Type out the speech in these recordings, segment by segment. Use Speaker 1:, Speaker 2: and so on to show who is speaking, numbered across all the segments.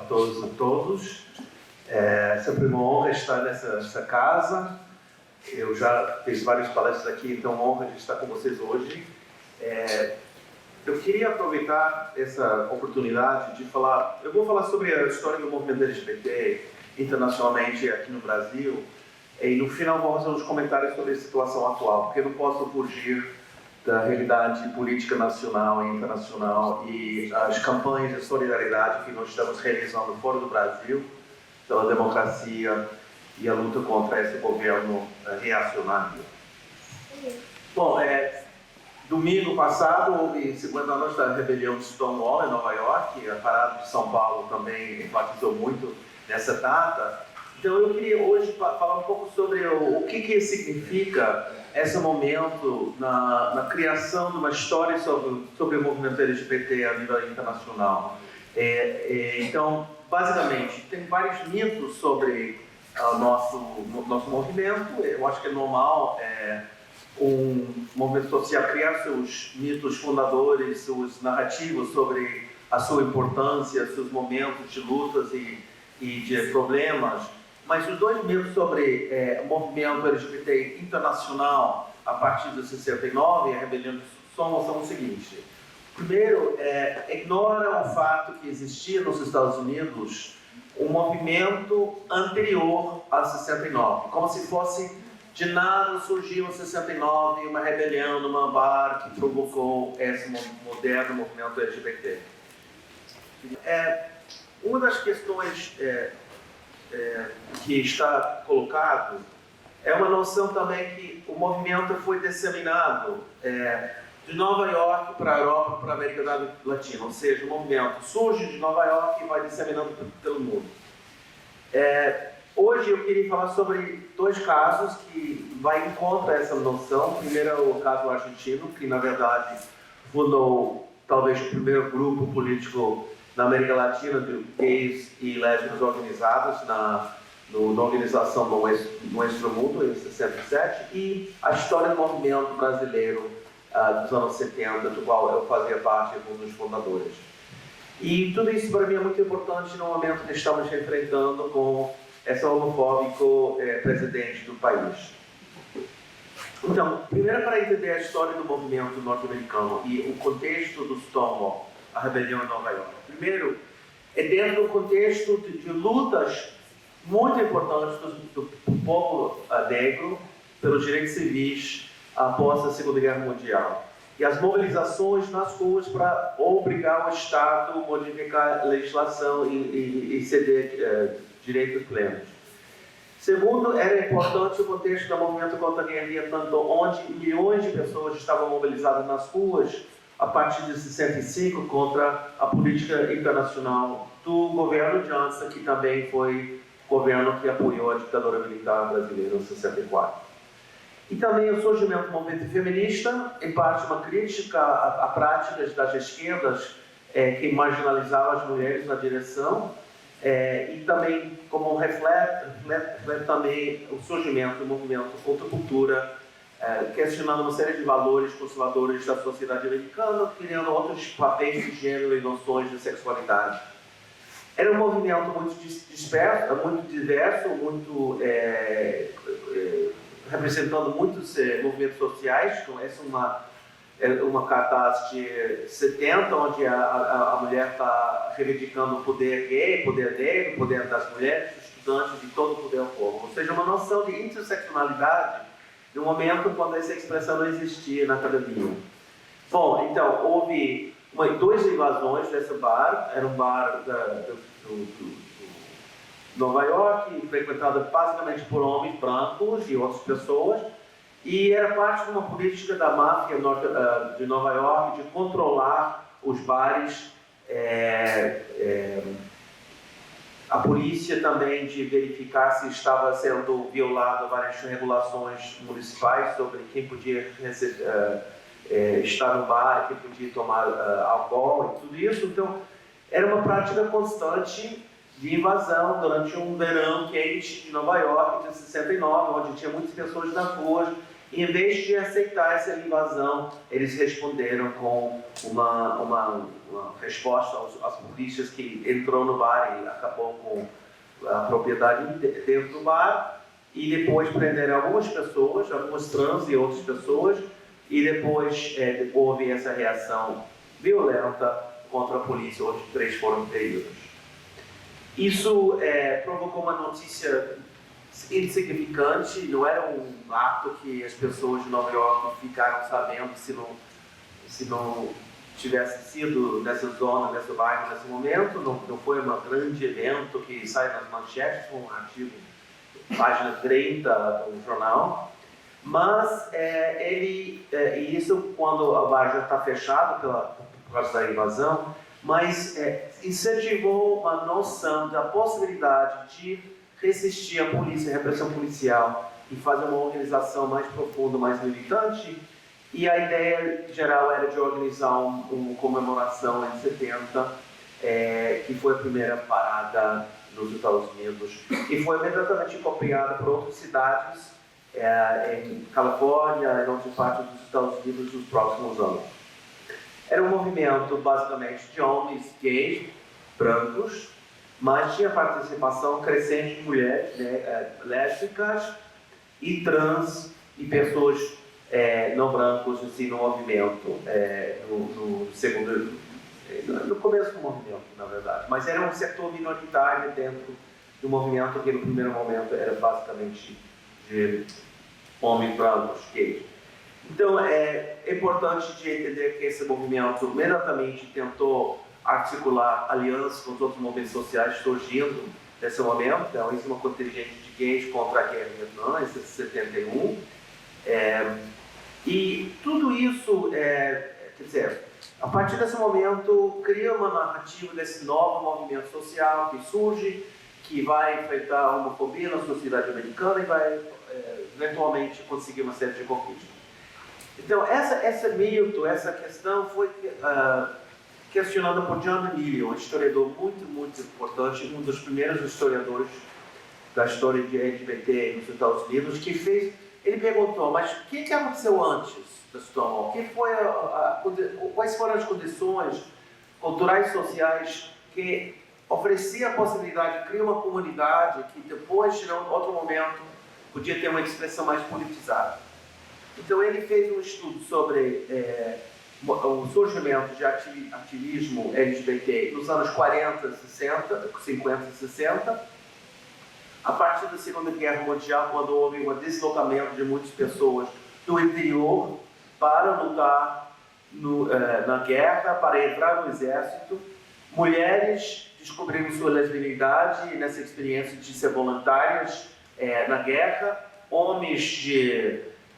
Speaker 1: todos e todos. É sempre uma honra estar nessa casa. Eu já fiz várias palestras aqui, então é uma honra de estar com vocês hoje. Eu queria aproveitar essa oportunidade de falar. Eu vou falar sobre a história do movimento LGBT internacionalmente aqui no Brasil, e no final vou fazer uns comentários sobre a situação atual, porque eu não posso fugir da realidade política nacional e internacional e as campanhas de solidariedade que nós estamos realizando fora do Brasil pela democracia e a luta contra esse governo reacionário. Bom, domingo passado houve 50 anos da rebelião de Stonewall em Nova York, a parada de São Paulo também enfatizou muito nessa data. Então eu queria hoje falar um pouco sobre o que significa esse momento na criação de uma história sobre o movimento LGBT a nível internacional. Então, basicamente, tem vários mitos sobre o nosso movimento. Eu acho que é normal um movimento social criar seus mitos fundadores, suas narrativas sobre a sua importância, seus momentos de lutas e de problemas. Mas os dois mitos sobre o movimento LGBT internacional a partir de 69 e a rebelião de Stonewall são o seguinte. Primeiro, ignora o fato que existia nos Estados Unidos um movimento anterior a 69, como se fosse de nada surgiu em 69 uma rebelião numa bar que provocou esse moderno movimento LGBT. Uma das questões que está colocado é uma noção também que o movimento foi disseminado de Nova York para a Europa, para a América Latina, ou seja, o movimento surge de Nova York e vai disseminando pelo mundo. Hoje eu queria falar sobre dois casos que vai contra essa noção. Primeiro é o caso argentino, que na verdade fundou talvez o primeiro grupo político na América Latina de gays e lésbicas organizados na Organização do Extramundo, em 67, e a história do movimento brasileiro dos anos 70, do qual eu fazia parte como um dos fundadores. E tudo isso para mim é muito importante no momento que estamos enfrentando com esse homofóbico presidente do país. Então, primeiro para entender a história do movimento norte-americano e o contexto do Stonewall, a rebelião em Nova York. Primeiro, dentro do contexto de lutas muito importantes do povo negro pelos direitos civis após a Segunda Guerra Mundial. E as mobilizações nas ruas para obrigar o Estado a modificar a legislação e ceder direitos plenos. Segundo, era importante o contexto do movimento contra a guerra de Vietnã, onde milhões de pessoas estavam mobilizadas nas ruas a partir de 65 contra a política internacional do governo Johnson, que também foi o governo que apoiou a ditadura militar brasileira em 64. E também o surgimento do movimento feminista, em parte uma crítica a práticas das esquerdas que marginalizavam as mulheres na direção, e também como reflete também o surgimento do movimento contra a cultura, questionando uma série de valores conservadores da sociedade americana, criando outros papéis de gênero e noções de sexualidade. Era um movimento muito disperso, muito diverso, muito representando muitos movimentos sociais. Então, essa é uma cartaz de 70, onde a mulher está reivindicando o poder gay, poder negro, poder das mulheres, dos estudantes, de todo o poder ao povo. Ou seja, uma noção de interseccionalidade no momento quando essa expressão não existia na academia. Bom, então, houve duas invasões desse bar. Era um bar do Nova York, frequentado basicamente por homens brancos e outras pessoas, e era parte de uma política da máfia de Nova York de controlar os bares, a polícia também de verificar se estava sendo violado várias regulações municipais sobre quem podia estar no bar, quem podia tomar álcool e tudo isso. Então, era uma prática constante de invasão durante um verão quente de Nova York, de 69, onde tinha muitas pessoas nas ruas E, em vez de aceitar essa invasão, eles responderam com uma resposta às polícias que entrou no bar e acabou com a propriedade dentro do bar, e depois prenderam algumas pessoas, algumas trans e outras pessoas, e depois houve essa reação violenta contra a polícia, onde 3 foram feridos. Isso provocou uma notícia insignificante, não era um ato que as pessoas de Nova York ficaram sabendo se não tivesse sido nessa zona, nesse bairro, nesse momento. Não foi um grande evento que sai nas manchetes, foi um artigo, página 30 do jornal. Mas isso quando a bar já está fechada por causa da invasão, mas incentivou uma noção da possibilidade de resistir à polícia, à repressão policial e fazer uma organização mais profunda, mais militante. E a ideia geral era de organizar uma comemoração em 70, que foi a primeira parada nos Estados Unidos, e foi imediatamente copiada por outras cidades em Califórnia e outras partes dos Estados Unidos nos próximos anos. Era um movimento basicamente de homens gays, brancos, mas tinha participação crescente de mulheres lésbicas e trans e pessoas não brancos assim, no movimento, no começo do movimento, na verdade. Mas era um setor minoritário dentro do movimento que no primeiro momento era basicamente de homens brancos, gays. Então é importante de entender que esse movimento imediatamente tentou articular alianças com os outros movimentos sociais surgindo nesse momento. Então, isso é uma contingente de gays contra a guerra do Vietnã, em 71. E tudo isso, quer dizer, a partir desse momento, cria uma narrativa desse novo movimento social que surge, que vai enfrentar a homofobia na sociedade americana e vai, eventualmente, conseguir uma série de conquistas. Então, essa mito, essa questão foi questionada por John Emilio, um historiador muito importante, um dos primeiros historiadores da história de LGBT nos Estados Unidos, que fez. Ele perguntou, mas o que aconteceu antes da Stonewall? Quais foram as condições culturais e sociais que ofereciam a possibilidade de criar uma comunidade que depois, em outro momento, podia ter uma expressão mais politizada? Então ele fez um estudo sobre o surgimento de ativismo LGBT nos anos 40, 60, 50 e 60, a partir da Segunda Guerra Mundial, quando houve um deslocamento de muitas pessoas do interior para lutar na guerra, para entrar no exército. Mulheres descobriram sua lesbianidade nessa experiência de ser voluntárias na guerra. Homens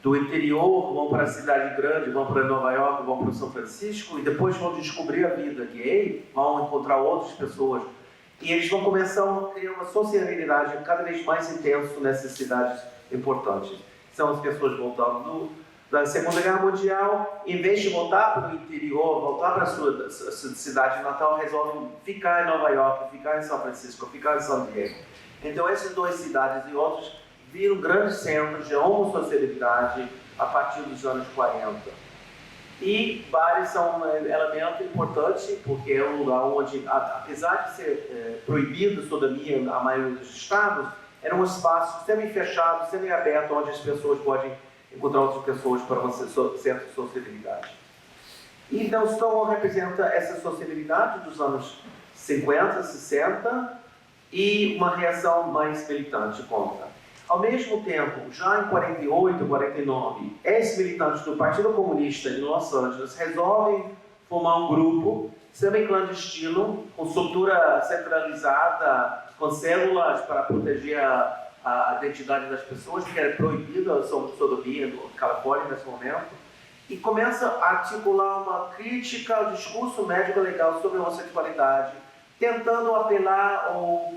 Speaker 1: do interior vão para a cidade grande, vão para Nova York, vão para São Francisco e depois vão descobrir a vida gay, vão encontrar outras pessoas e eles vão começar a criar uma sociabilidade cada vez mais intensa nessas cidades importantes. São as pessoas voltando da Segunda Guerra Mundial, em vez de voltar para o interior, voltar para a sua cidade natal, resolvem ficar em Nova York, ficar em São Francisco, ficar em San Diego. Então essas duas cidades e outras viram grandes centros de homossociabilidade a partir dos anos 40. E bares são um elemento importante, porque é um lugar onde, apesar de ser proibido sodomia na maioria dos estados, era um espaço semi-fechado, semi-aberto, onde as pessoas podem encontrar outras pessoas para uma certa sociabilidade. E então Stonewall representa essa sociabilidade dos anos 50, 60 e uma reação mais militante contra. Ao mesmo tempo, já em 48, 49, ex-militantes do Partido Comunista de Los Angeles resolvem formar um grupo semi-clandestino, com estrutura centralizada, com células para proteger a identidade das pessoas, que era proibida a sodomia na Califórnia nesse momento, e começa a articular uma crítica ao discurso médico-legal sobre a homossexualidade, tentando apelar ao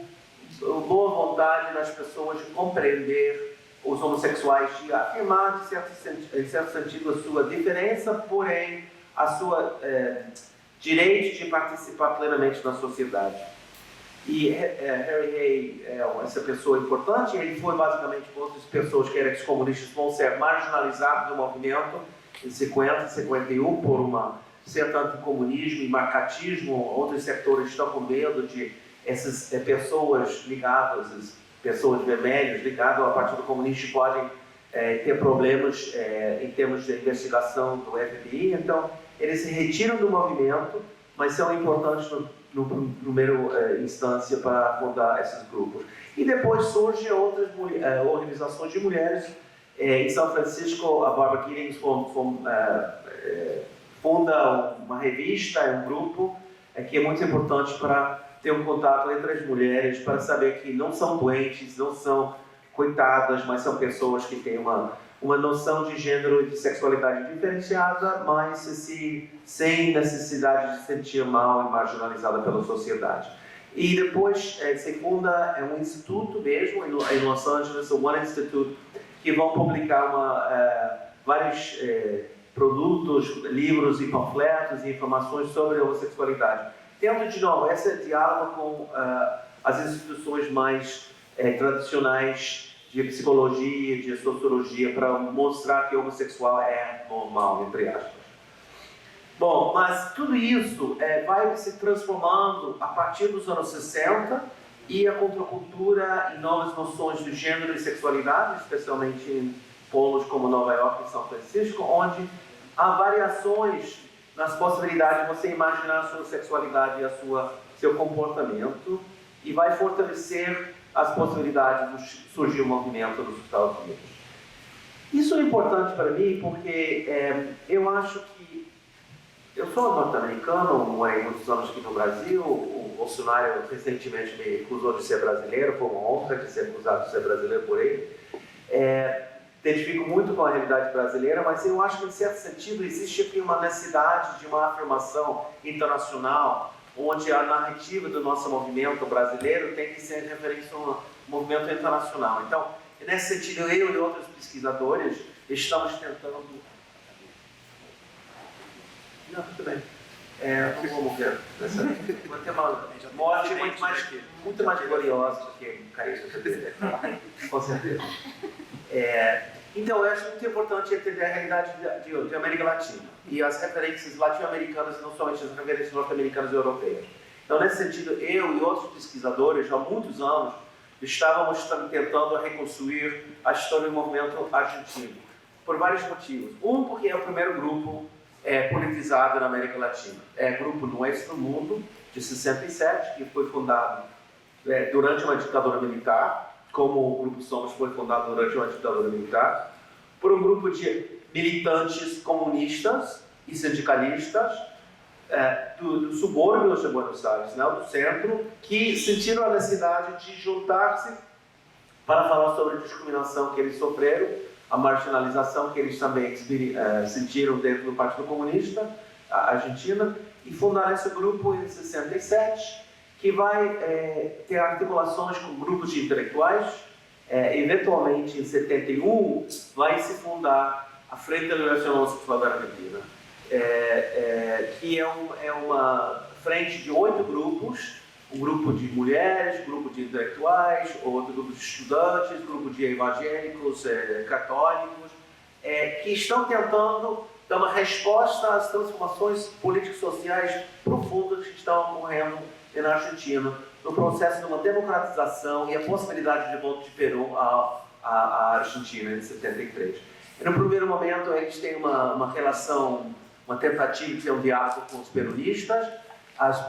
Speaker 1: boa vontade das pessoas de compreender os homossexuais, de afirmar, em certo sentido, a sua diferença, porém, a sua direito de participar plenamente na sociedade. E Harry Hay é essa pessoa importante, ele foi basicamente com outras pessoas que eram ex-comunistas vão ser marginalizados do movimento em 50, 51 por uma certo anticomunismo e marcatismo. Outros setores estão com medo de essas pessoas ligadas, pessoas vermelhas ligadas ao Partido Comunista podem ter problemas em termos de investigação do FBI. Então, eles se retiram do movimento, mas são importantes no primeira instância para fundar esses grupos. E depois surgem outras organizações de mulheres. Em São Francisco, a Barbara Giddings funda uma revista, um grupo, que é muito importante para ter um contato entre as mulheres, para saber que não são doentes, não são coitadas, mas são pessoas que têm uma noção de gênero e de sexualidade diferenciada, mas sem necessidade de se sentir mal e marginalizada pela sociedade. E depois se funda um instituto mesmo, em Los Angeles, o One Institute, que vão publicar vários produtos, livros e panfletos e informações sobre a homossexualidade. Tendo, de novo, esse diálogo com as instituições mais tradicionais de psicologia, de sociologia, para mostrar que o homossexual é normal, entre aspas. Bom, mas tudo isso vai se transformando a partir dos anos 60 e a contracultura e novas noções de gênero e sexualidade, especialmente em polos como Nova York e São Francisco, onde há variações nas possibilidades de você imaginar a sua sexualidade e seu comportamento, e vai fortalecer as possibilidades de surgir um movimento nos Estados Unidos. Isso é importante para mim porque eu acho que eu sou norte-americano, morei muitos anos aqui no Brasil. O Bolsonaro recentemente me acusou de ser brasileiro, foi uma honra de ser acusado de ser brasileiro por ele. Identifico muito com a realidade brasileira, mas eu acho que, em certo sentido, existe aqui uma necessidade de uma afirmação internacional, onde a narrativa do nosso movimento brasileiro tem que ser referência a um movimento internacional. Então, nesse sentido, eu e outros pesquisadores estamos tentando... Não, tudo bem. Não vou morrer. Vou ter uma morte muito mais gloriosa do que cair sobre a cadeira. Com certeza. Então, eu acho muito importante entender a realidade de América Latina e as referências latino-americanas, não somente as referências norte-americanas e europeias. Então, nesse sentido, eu e outros pesquisadores, há muitos anos, estávamos tentando reconstruir a história do movimento argentino, por vários motivos. Um, porque é o primeiro grupo politizado na América Latina. É grupo Nuestro Mundo, de 67, que foi fundado durante uma ditadura militar, como o Grupo Somos foi fundado durante uma ditadura militar, por um grupo de militantes comunistas e sindicalistas do subúrbio de Buenos Aires, do centro, que sentiram a necessidade de juntar-se para falar sobre a discriminação que eles sofreram, a marginalização que eles também sentiram dentro do Partido Comunista Argentina, e fundaram esse grupo em 67, que vai ter articulações com grupos de intelectuais. Eventualmente, em 71, vai se fundar a Frente da Liberação Homossexual da Argentina, que é uma frente de 8 grupos, um grupo de mulheres, grupo de intelectuais, outro grupo de estudantes, grupo de evangélicos, católicos, que estão tentando dar uma resposta às transformações políticas sociais profundas que estão ocorrendo na Argentina, no processo de uma democratização e a possibilidade de volta de Perón à Argentina em 73. E no primeiro momento eles têm uma relação, uma tentativa de ter um diálogo com os peronistas.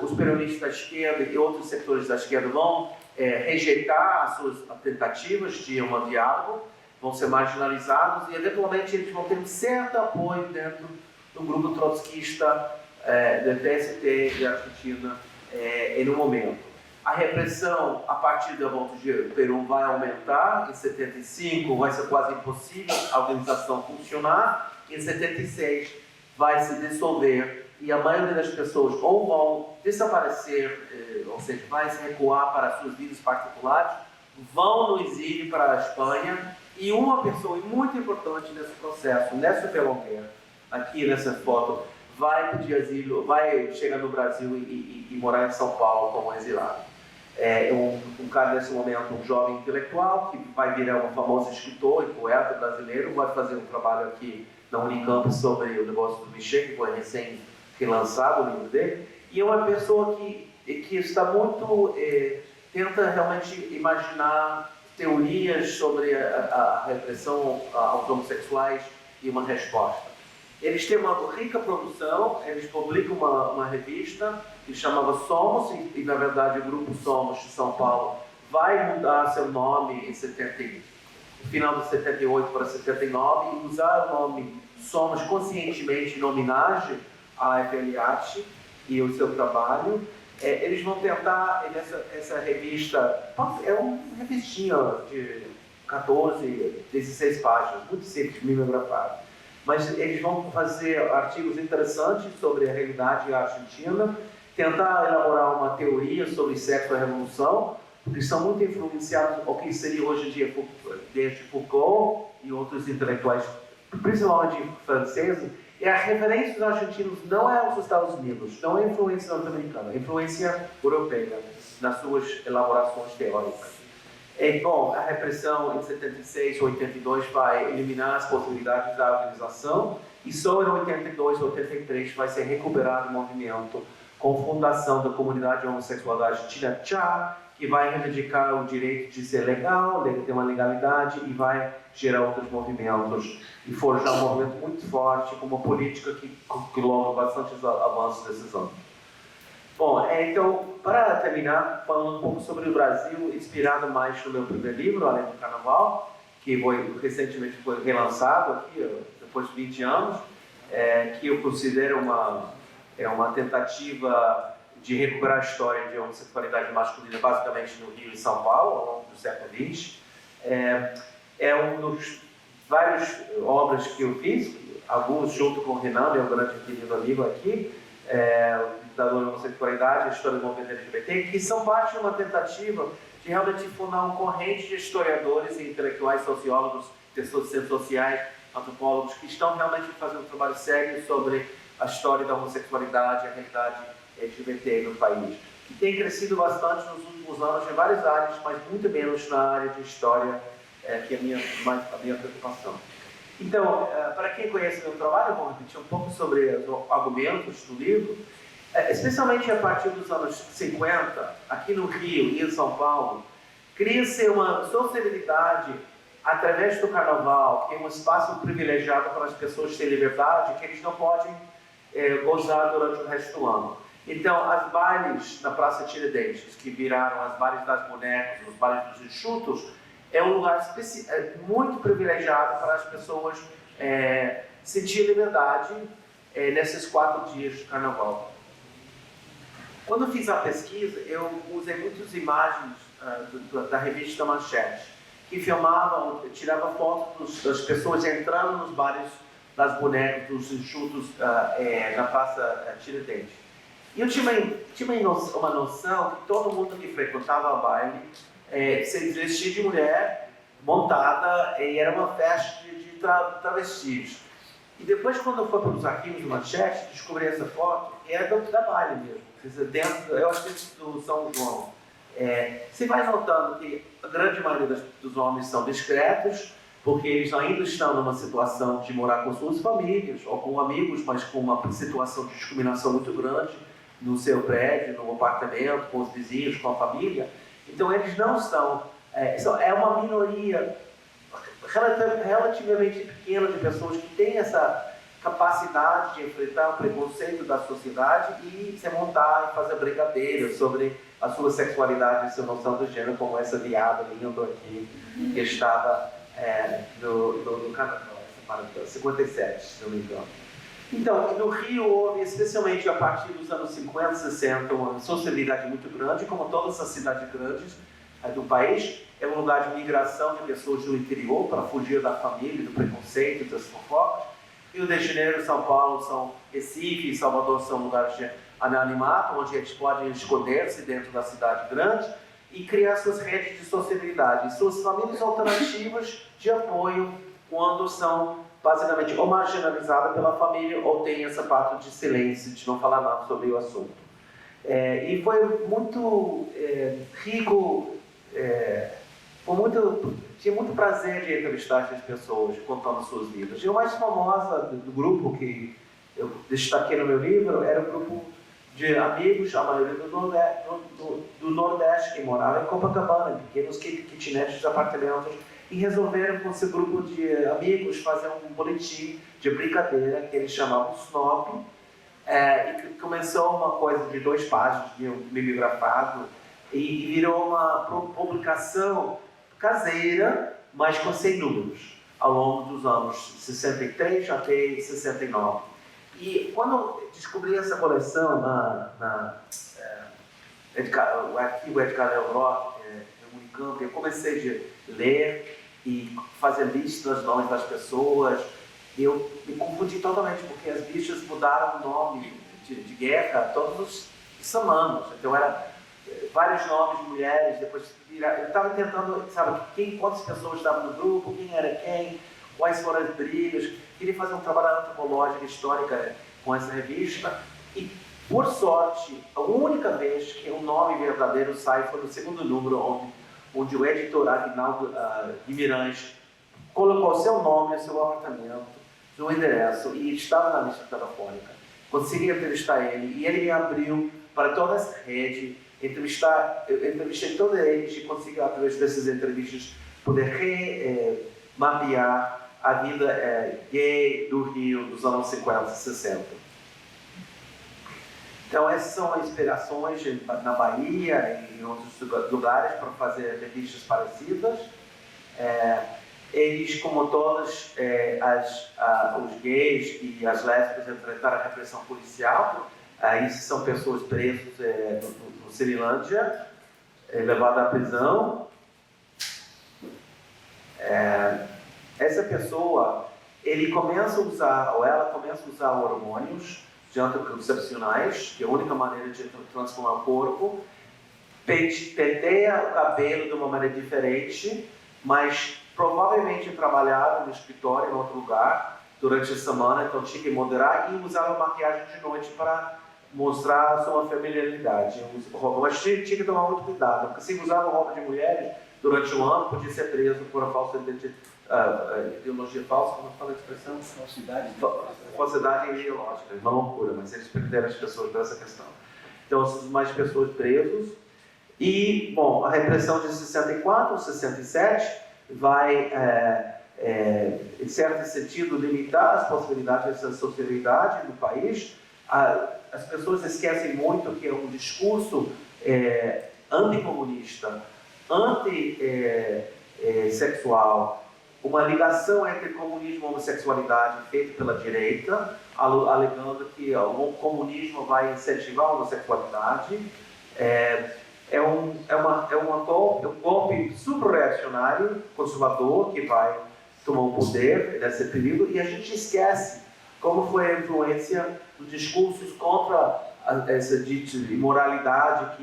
Speaker 1: Os peronistas da esquerda e outros setores da esquerda vão rejeitar as suas tentativas de um diálogo, vão ser marginalizados e eventualmente eles vão ter um certo apoio dentro do grupo trotskista da PST da Argentina em um momento. A repressão, a partir da volta de Perón, vai aumentar. Em 75 vai ser quase impossível a organização funcionar. Em 76 vai se dissolver e a maioria das pessoas ou vão desaparecer, ou seja, vai se recuar para suas vidas particulares, vão no exílio para a Espanha, e uma pessoa muito importante nesse processo, Néstor Pelonguer, aqui nessa foto, vai pedir asilo, vai chegar no Brasil e morar em São Paulo como exilado. um cara nesse momento, um jovem intelectual, que vai virar um famoso escritor e poeta brasileiro, vai fazer um trabalho aqui na Unicamp sobre o negócio do Michel, que foi recém-lançado o livro dele, e é uma pessoa que está muito, tenta realmente imaginar teorias sobre a repressão aos homossexuais e uma resposta. Eles têm uma rica produção, eles publicam uma revista que chamava Somos, e na verdade o Grupo Somos de São Paulo vai mudar seu nome no final de 78 para 79 e usar o nome Somos conscientemente em homenagem à FLH e o seu trabalho. Eles vão tentar, essa revista, é uma revistinha de 14, 16 páginas, muito simples, mimeografado. Mas eles vão fazer artigos interessantes sobre a realidade argentina, tentar elaborar uma teoria sobre sexo e revolução, porque são muito influenciados ao que seria hoje em dia desde Foucault e outros intelectuais, principalmente franceses. E a referência dos argentinos não é os Estados Unidos, não é a influência norte-americana, é a influência europeia nas suas elaborações teóricas. Bom, a repressão em 76 ou 82 vai eliminar as possibilidades da organização e só em 82 ou 83 vai ser recuperado o movimento com a fundação da comunidade homossexual argentina CHA, que vai reivindicar o direito de ser legal, ter uma legalidade e vai gerar outros movimentos e forjar um movimento muito forte com uma política que logra bastantes avanços nesses anos. Bom, então, para terminar, falando um pouco sobre o Brasil, inspirado mais no meu primeiro livro, Além do Carnaval, que recentemente foi relançado aqui, depois de 20 anos, que eu considero uma tentativa de recuperar a história de homossexualidade masculina, basicamente no Rio e São Paulo, ao longo do século XX. É um dos várias obras que eu fiz, alguns junto com o Renan, meu grande querido amigo aqui, da homossexualidade, a história do movimento LGBT, que são parte de uma tentativa de realmente fundar uma corrente de historiadores e intelectuais, sociólogos, pessoas sociais, antropólogos, que estão realmente fazendo um trabalho sério sobre a história da homossexualidade, a realidade LGBT no país. E tem crescido bastante nos últimos anos em várias áreas, mas muito menos na área de história, que é a minha preocupação. Então, para quem conhece meu trabalho, eu vou repetir um pouco sobre os argumentos do livro. Especialmente a partir dos anos 50, aqui no Rio e em São Paulo, cria-se uma sociabilidade através do carnaval, que é um espaço privilegiado para as pessoas terem liberdade, que eles não podem gozar durante o resto do ano. Então, as bailes na Praça Tiradentes, que viraram as bailes das bonecas, os bailes dos enxutos, é um lugar muito privilegiado para as pessoas sentir liberdade nesses 4 dias de carnaval. Quando eu fiz a pesquisa, eu usei muitas imagens da revista Manchete, que filmavam, tirava fotos das pessoas entrando nos bares das bonecas, dos enxutos na Praça Tiradentes. E eu tinha uma noção que todo mundo que frequentava a baile se vestia de mulher, montada, e era uma festa de travestis. E depois, quando eu fui para os arquivos de Manchete, descobri essa foto, e era da baile mesmo, eu acho que é do São João. Você vai notando que a grande maioria dos homens são discretos, porque eles ainda estão numa situação de morar com suas famílias, ou com amigos, mas com uma situação de discriminação muito grande no seu prédio, no apartamento, com os vizinhos, com a família. Então, eles não estão... é uma minoria relativamente pequena de pessoas que têm essa capacidade de enfrentar o preconceito da sociedade e se montar e fazer brincadeiras sobre a sua sexualidade e sua noção do gênero, como essa viada linda aqui, que estava no Carnaval, 57, se não me engano. Então, no Rio houve, especialmente a partir dos anos 50, 60, uma sociabilidade muito grande, como todas as cidades grandes do país. É um lugar de migração de pessoas do interior para fugir da família, do preconceito, das fofocas. Rio de Janeiro, São Paulo, Recife e Salvador são lugares de anonimato, onde eles podem esconder-se dentro da cidade grande e criar suas redes de sociabilidade, suas famílias alternativas de apoio quando são basicamente ou marginalizadas pela família ou têm essa parte de silêncio, de não falar nada sobre o assunto. E foi muito rico, tinha muito prazer de entrevistar essas pessoas contando suas vidas. E a mais famosa do grupo que eu destaquei no meu livro era o grupo de amigos, a maioria do Nordeste, que morava em Copacabana, em pequenos kitnets de apartamentos, e resolveram com esse grupo de amigos fazer um boletim de brincadeira que eles chamavam Snob, e que começou uma coisa de 2 páginas, mimeografado, e virou uma publicação caseira, mas com 100 números, ao longo dos anos 63 até 69. E quando eu descobri essa coleção o arquivo Edgar Elroth, no Unicamp, eu comecei a ler e fazer listas dos nomes das pessoas. Eu me confundi totalmente, porque as bichas mudaram o nome de guerra todos os semanas. Então, era vários nomes de mulheres, depois eu estava tentando, sabe, quantas pessoas estavam no grupo, quem era quem, quais foram as brigas. Queria fazer um trabalho antropológico, histórico com essa revista. E, por sorte, a única vez que um nome verdadeiro sai foi no 2º número, onde o editor Aguinaldo Guimarães colocou seu nome, seu apartamento, seu endereço, e estava na lista telefônica. Consegui entrevistar ele, e ele me abriu para toda essa rede. Eu entrevistei todos eles e consegui, através dessas entrevistas, poder mapear a vida gay do Rio dos anos 50 e 60. Então, essas são as inspirações na Bahia e em outros lugares para fazer revistas parecidas. Eles, como todos os gays e as lésbicas, enfrentaram a repressão policial. Isso são pessoas presas no Ceilândia, levadas à prisão. Essa pessoa, ela começa a usar hormônios anticoncepcionais, que é a única maneira de transformar o corpo, penteia o cabelo de uma maneira diferente, mas provavelmente trabalhava no escritório, em outro lugar, durante a semana, então tinha que moderar, e usava maquiagem de noite para mostrar a sua feminilidade. Mas tinha que tomar muito cuidado, porque se usava roupa de mulheres durante o ano, podia ser preso por uma falsa ideologia falsa, como fala a expressão? Falsidade ideológica, uma loucura, mas eles prenderam as pessoas por essa questão. Então, mais pessoas presas. E, bom, a repressão de 64, 67 vai, em certo sentido, limitar as possibilidades dessa sociedade no país. As pessoas esquecem muito que é um discurso anticomunista, antissexual, uma ligação entre comunismo e homossexualidade feita pela direita, alegando que o comunismo vai incentivar a homossexualidade. É um golpe super-reacionário, conservador, que vai tomar o poder nesse período, e a gente esquece como foi a influência dos discursos contra essa dita imoralidade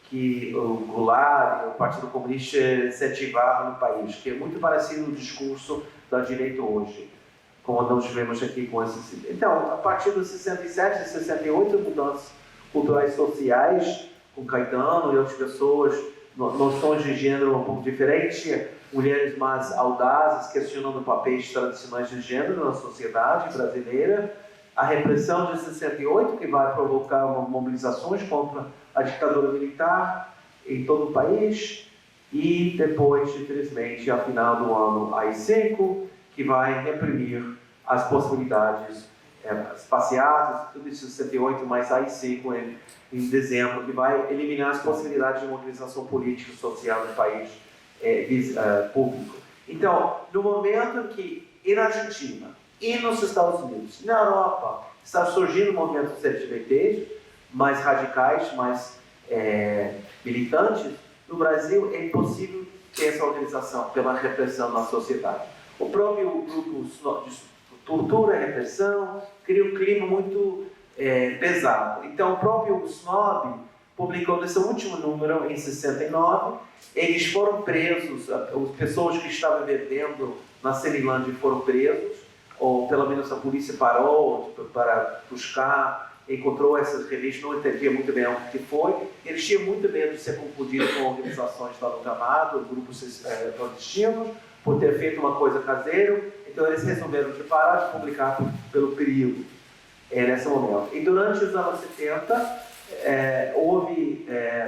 Speaker 1: que o Goulart e o Partido Comunista incentivavam no país, que é muito parecido com o discurso da direita hoje, como nós vemos aqui com esses. Então, a partir dos 67 e 68, mudanças culturais e sociais, com Caetano e outras pessoas, noções de gênero um pouco diferentes, mulheres mais audazes, questionando papéis tradicionais de gênero na sociedade brasileira, a repressão de 68, que vai provocar mobilizações contra a ditadura militar em todo o país, e depois, infelizmente, a final do ano AI-5, que vai reprimir as possibilidades espaciadas, tudo isso em 68, mais AI-5 em dezembro, que vai eliminar as possibilidades de mobilização política e social no país público. Então, no momento que, e na Argentina, e nos Estados Unidos, na Europa, está surgindo movimentos LGBTs mais radicais, mais militantes. No Brasil, é impossível ter essa organização pela repressão na sociedade. O próprio grupo de tortura e repressão cria um clima muito pesado. Então, o próprio SNOB publicou nesse último número, em 69, eles foram presos, as pessoas que estavam bebendo na Ceilândia foram presos, ou pelo menos a polícia parou para buscar encontrou essas revistas, não entendia muito bem o que foi. Eles tinham muito medo de ser confundido com organizações da luta armada, grupos clandestinos, por ter feito uma coisa caseira. Então eles resolveram de parar de publicar pelo perigo nesse momento. E durante os anos 70, houve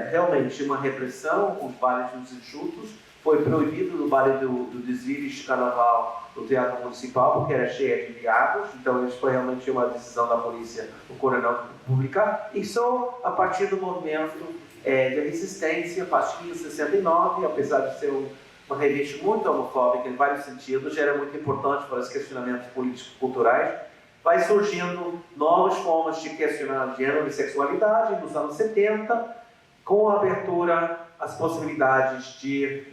Speaker 1: realmente uma repressão com os bailes dos enxutos. Foi proibido o baile do desfile de carnaval no Teatro Municipal, porque era cheia de viados. Então isso foi realmente uma decisão da polícia, o coronel, publicar. E só a partir do movimento de resistência, Pasquim, 69, apesar de ser uma revista muito homofóbica em vários sentidos, já era muito importante para os questionamentos políticos culturais, vai surgindo novas formas de questionar gênero e sexualidade nos anos 70, com a abertura às possibilidades de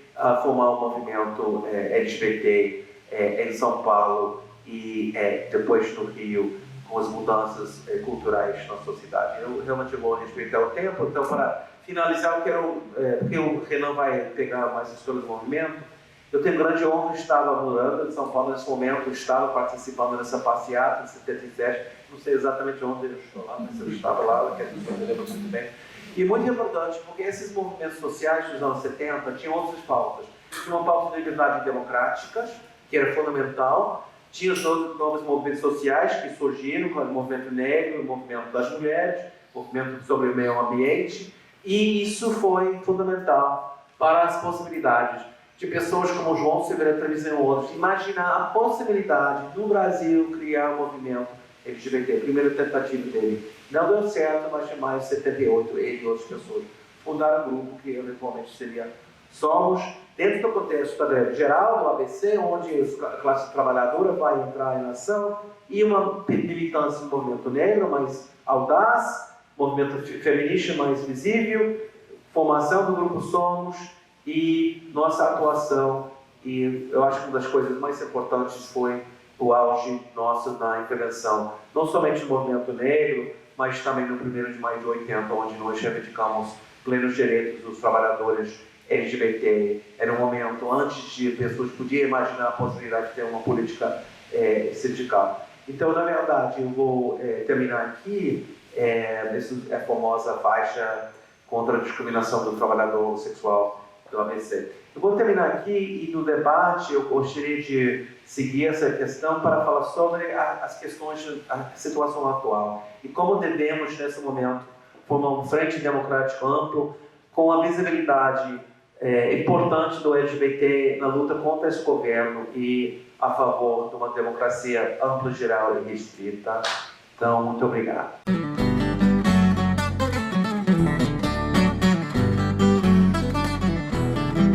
Speaker 1: formar um movimento LGBT em São Paulo e depois no Rio, com as mudanças culturais na sociedade. Eu realmente vou respeitar o tempo, então para finalizar eu quero, porque o Renan vai pegar mais a história do movimento, eu tenho grande honra de estar morando em São Paulo nesse momento, estava participando dessa passeata em 77, não sei exatamente onde eu estou lá, mas eu estava lá, que a gente me lembra muito bem. E muito importante, porque esses movimentos sociais dos anos 70 tinham outras pautas. Tinha uma pauta de liberdade democráticas, que era fundamental, tinha os novos movimentos sociais que surgiram, como o movimento negro, o movimento das mulheres, o movimento sobre o meio ambiente, e isso foi fundamental para as possibilidades de pessoas como João Silveira Trevisan e outros imaginar a possibilidade do Brasil criar um movimento LGBT, a primeira tentativa dele. Não deu certo, mas em maio de 78, ele e outras pessoas fundaram um grupo que eventualmente seria Somos, dentro do contexto da greve geral do ABC, onde a classe trabalhadora vai entrar em ação, e uma militância no movimento negro mais audaz, movimento feminista mais visível, formação do grupo Somos e nossa atuação. E eu acho que uma das coisas mais importantes foi o auge nosso na intervenção, não somente no movimento negro, mas também no 1º de maio de 80, onde nós reivindicamos plenos direitos dos trabalhadores LGBT. Era um momento antes de pessoas podiam imaginar a possibilidade de ter uma política sindical. Então, na verdade, eu vou terminar aqui essa famosa faixa contra a discriminação do trabalhador sexual do ABC. Eu vou terminar aqui e no debate eu gostaria de seguir essa questão para falar sobre as questões, a situação atual e como devemos, nesse momento, formar um frente democrático amplo com a visibilidade importante do LGBT na luta contra esse governo e a favor de uma democracia ampla, geral e restrita. Então, muito obrigado.